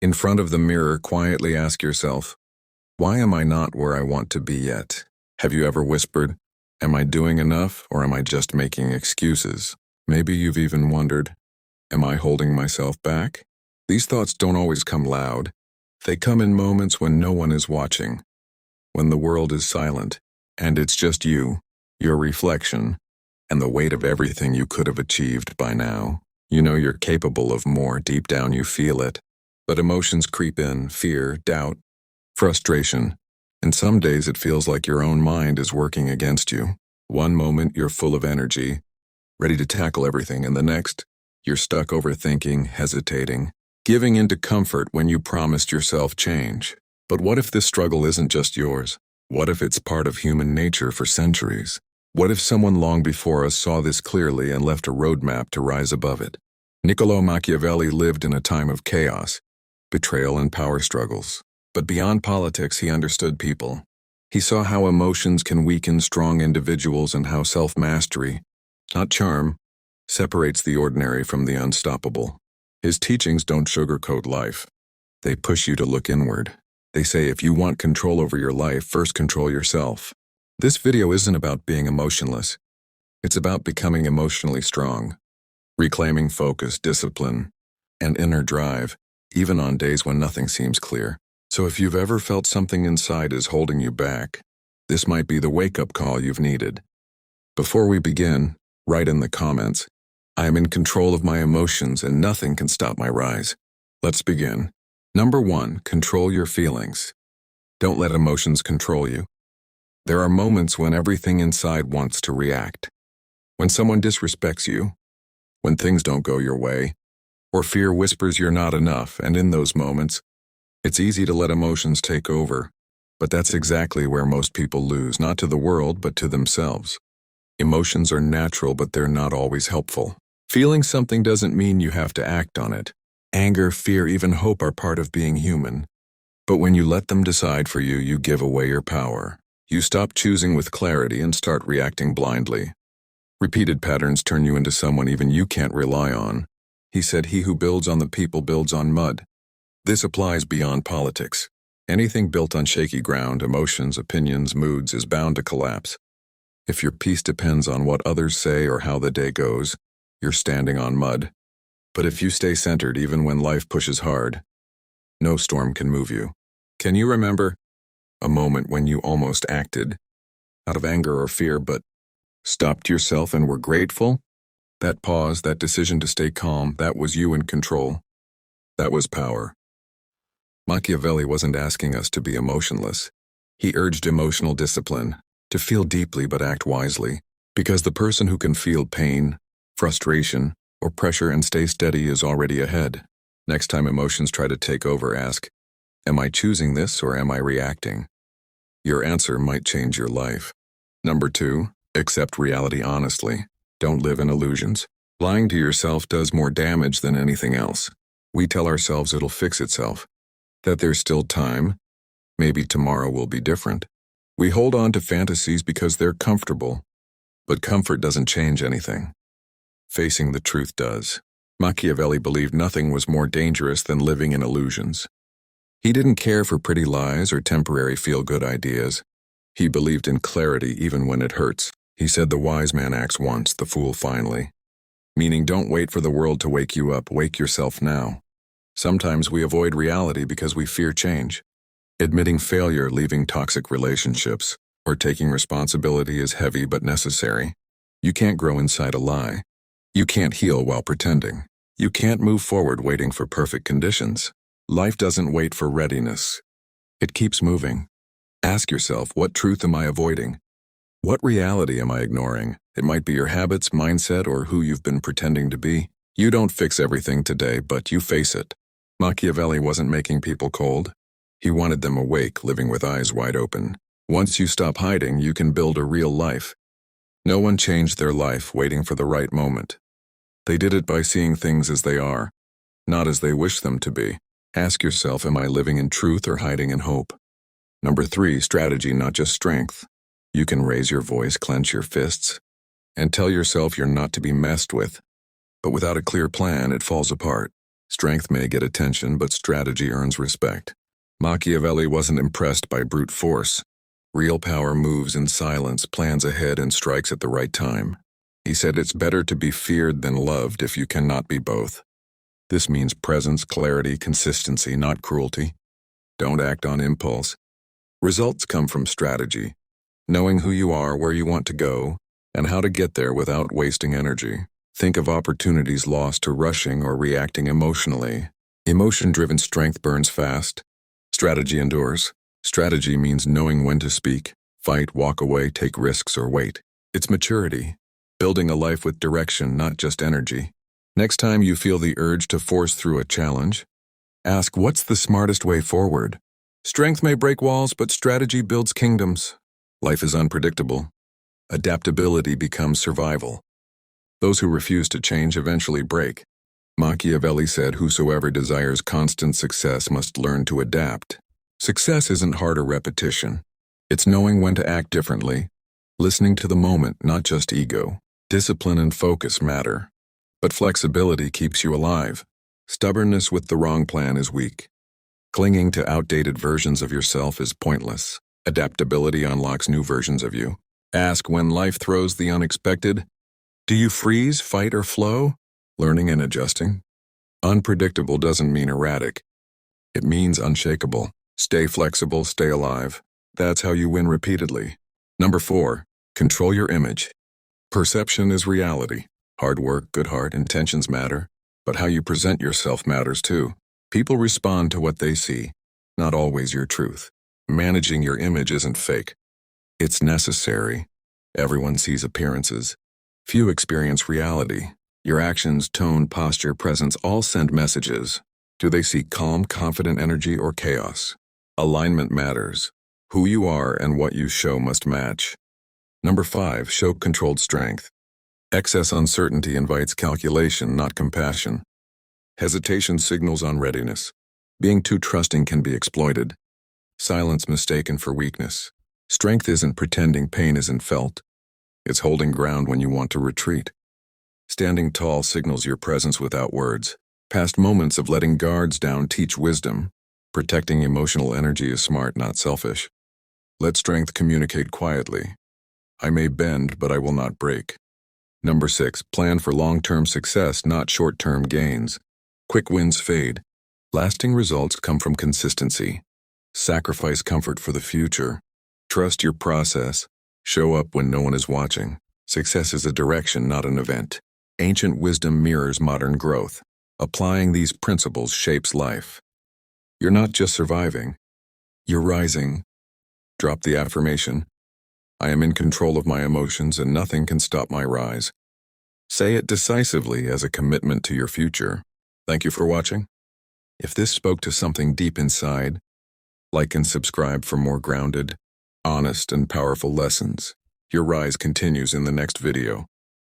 In front of the mirror, quietly ask yourself, why am I not where I want to be yet? Have you ever whispered, am I doing enough or am I just making excuses? Maybe you've even wondered, am I holding myself back? These thoughts don't always come loud. They come in moments when no one is watching, when the world is silent, and it's just you, your reflection, and the weight of everything you could have achieved by now. You know you're capable of more, deep down you feel it. But emotions creep in, fear, doubt, frustration, and some days it feels like your own mind is working against you. One moment you're full of energy, ready to tackle everything, and the next, you're stuck overthinking, hesitating, giving into comfort when you promised yourself change. But what if this struggle isn't just yours? What if it's part of human nature for centuries? What if someone long before us saw this clearly and left a roadmap to rise above it? Niccolo Machiavelli lived in a time of chaos, betrayal, and power struggles. But beyond politics, he understood people. He saw how emotions can weaken strong individuals and how self-mastery, not charm, separates the ordinary from the unstoppable. His teachings don't sugarcoat life. They push you to look inward. They say if you want control over your life, first control yourself. This video isn't about being emotionless. It's about becoming emotionally strong, reclaiming focus, discipline, and inner drive, even on days when nothing seems clear. So if you've ever felt something inside is holding you back, this might be the wake-up call you've needed. Before we begin, write in the comments, I am in control of my emotions and nothing can stop my rise. Let's begin. Number 1, control your feelings. Don't let emotions control you. There are moments when everything inside wants to react. When someone disrespects you, when things don't go your way, or fear whispers you're not enough, and in those moments, it's easy to let emotions take over. But that's exactly where most people lose, not to the world, but to themselves. Emotions are natural, but they're not always helpful. Feeling something doesn't mean you have to act on it. Anger, fear, even hope are part of being human. But when you let them decide for you, you give away your power. You stop choosing with clarity and start reacting blindly. Repeated patterns turn you into someone even you can't rely on. He said, he who builds on the people builds on mud. This applies beyond politics. Anything built on shaky ground, emotions, opinions, moods, is bound to collapse. If your peace depends on what others say or how the day goes, you're standing on mud. But if you stay centered even when life pushes hard, no storm can move you. Can you remember a moment when you almost acted out of anger or fear, but stopped yourself and were grateful? That pause, that decision to stay calm, that was you in control. That was power. Machiavelli wasn't asking us to be emotionless. He urged emotional discipline, to feel deeply but act wisely, because the person who can feel pain, frustration, or pressure and stay steady is already ahead. Next time emotions try to take over, ask, am I choosing this or am I reacting? Your answer might change your life. Number 2, accept reality honestly. Don't live in illusions. Lying to yourself does more damage than anything else. We tell ourselves it'll fix itself, that there's still time, maybe tomorrow will be different. We hold on to fantasies because they're comfortable, but comfort doesn't change anything. Facing the truth does. Machiavelli believed nothing was more dangerous than living in illusions. He didn't care for pretty lies or temporary feel-good ideas. He believed in clarity even when it hurts. He said the wise man acts once, the fool finally. Meaning don't wait for the world to wake you up, wake yourself now. Sometimes we avoid reality because we fear change. Admitting failure, leaving toxic relationships, or taking responsibility is heavy but necessary. You can't grow inside a lie. You can't heal while pretending. You can't move forward waiting for perfect conditions. Life doesn't wait for readiness. It keeps moving. Ask yourself, what truth am I avoiding? What reality am I ignoring? It might be your habits, mindset, or who you've been pretending to be. You don't fix everything today, but you face it. Machiavelli wasn't making people cold. He wanted them awake, living with eyes wide open. Once you stop hiding, you can build a real life. No one changed their life waiting for the right moment. They did it by seeing things as they are, not as they wish them to be. Ask yourself, am I living in truth or hiding in hope? Number 3, strategy, not just strength. You can raise your voice, clench your fists, and tell yourself you're not to be messed with. But without a clear plan, it falls apart. Strength may get attention, but strategy earns respect. Machiavelli wasn't impressed by brute force. Real power moves in silence, plans ahead, and strikes at the right time. He said it's better to be feared than loved if you cannot be both. This means presence, clarity, consistency, not cruelty. Don't act on impulse. Results come from strategy, knowing who you are, where you want to go, and how to get there without wasting energy. Think of opportunities lost to rushing or reacting emotionally. Emotion-driven strength burns fast. Strategy endures. Strategy means knowing when to speak, fight, walk away, take risks, or wait. It's maturity, building a life with direction, not just energy. Next time you feel the urge to force through a challenge, ask, what's the smartest way forward? Strength may break walls, but strategy builds kingdoms. Life is unpredictable. Adaptability becomes survival. Those who refuse to change eventually break. Machiavelli said, whosoever desires constant success must learn to adapt. Success isn't harder repetition. It's knowing when to act differently, listening to the moment, not just ego. Discipline and focus matter, but flexibility keeps you alive. Stubbornness with the wrong plan is weak. Clinging to outdated versions of yourself is pointless. Adaptability unlocks new versions of you. Ask, when life throws the unexpected, do you freeze, fight, or flow? Learning and adjusting. Unpredictable doesn't mean erratic. It means unshakable. Stay flexible, stay alive. That's how you win repeatedly. Number 4, control your image. Perception is reality. Hard work, good heart, intentions matter, but how you present yourself matters too. People respond to what they see, not always your truth. Managing your image isn't fake. It's necessary. Everyone sees appearances. Few experience reality. Your actions, tone, posture, presence all send messages. Do they see calm, confident energy or chaos? Alignment matters. Who you are and what you show must match. Number 5, show controlled strength. Excess uncertainty invites calculation, not compassion. Hesitation signals unreadiness. Being too trusting can be exploited. Silence mistaken for weakness. Strength isn't pretending pain isn't felt. It's holding ground when you want to retreat. Standing tall signals your presence without words. Past moments of letting guards down teach wisdom. Protecting emotional energy is smart, not selfish. Let strength communicate quietly. I may bend, but I will not break. Number 6, plan for long-term success, not short-term gains. Quick wins fade. Lasting results come from consistency. Sacrifice comfort for the future. Trust your process. Show up when no one is watching. Success is a direction, not an event. Ancient wisdom mirrors modern growth. Applying these principles shapes life. You're not just surviving. You're rising. Drop the affirmation. I am in control of my emotions and nothing can stop my rise. Say it decisively as a commitment to your future. Thank you for watching. If this spoke to something deep inside, like and subscribe for more grounded, honest, and powerful lessons. Your rise continues in the next video.